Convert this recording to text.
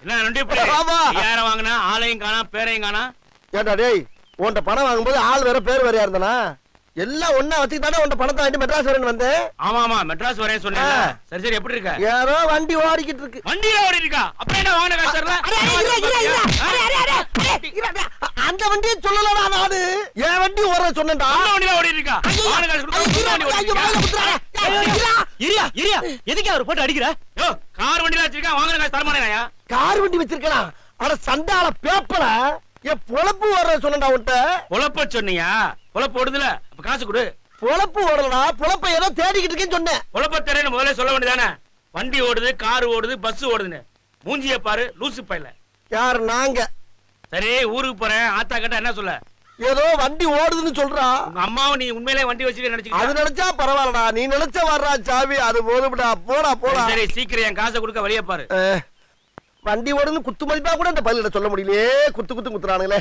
என்ன ரெண்டு இப்படி யார வாங்கினா ஆளையும் காணா பேரையும் காணா. ஏண்டா டேய், உன்கிட்ட பணம் வாங்கும்போது ஆள் வேற பேர் வேறையா இருந்தானா? எல்லாம் ஒண்ணா வச்சுக்கிட்டானே உன்கிட்ட பணத்தை வாங்கிட்டு மெட்ராஸ் வரேன்னு வந்தேன். ஆமா ஆமா மெட்ராஸ் வரேன்னு சொன்னேன். சரி சரி எப்படி இருக்க? யாரோ வண்டி ஓடிக்கிட்டு இருக்கு. வண்டியில ஓடி இருக்கா? அப்ப என்ன வாங்கின காசு தரல? அந்த வண்டியை சொல்லலடா நானு. என் வண்டி ஓட சொன்னேன்டா. அந்த வண்டியில ஓடி இருக்கா? வாங்கின காசு கொடுத்தா இரியா இரியா எதுக்கு அவர் போட்டு அடிக்கிற? யோ கார் வண்டியில வச்சிருக்கா வாங்கின காசு தரமாட்டேயா? கார் வண்டி வச்சிருக்கா? அட சண்டால பேப்பல என் பொழப்பு ஓடுற சொன்னடா உன்ட்ட. பொழப்ப சொன்னியா? பொழப்பு ஓடுதுல அப்ப காசு கொடு. பொழப்பு ஓடலடா, பொழப்ப ஏதோ தேடிக்கிட்டு இருக்கேன்னு சொன்னேன். பொழப்ப தெரியல முதல்ல சொல்ல வேண்டியதானே? வண்டி ஓடுது, கார் ஓடுது, பஸ் ஓடுதுன்னு. மூஞ்சிய பாரு லூசு பையல. யார் நாங்க? சரி ஊருக்கு போறேன் ஆத்தா கிட்ட என்ன சொல்ல? ஏதோ வண்டி ஓடுதுன்னு சொல்றா. உங்க அம்மாவை நீ உண்மையிலே வண்டி வச்சுக்க நினைச்சுக்க. அது நினைச்சா பரவாயில்லடா, நீ நினைச்ச வர்றா சாவி அது போதும்டா. போடா போடா. சரி சீக்கிரம் என் காசை கொடுக்க வழிய பாரு. வண்டி ஓடுன்னு குத்து மதிப்பா கூட அந்த பள்ளியில சொல்ல முடியலையே. குத்து குத்து குத்துறானுங்களே.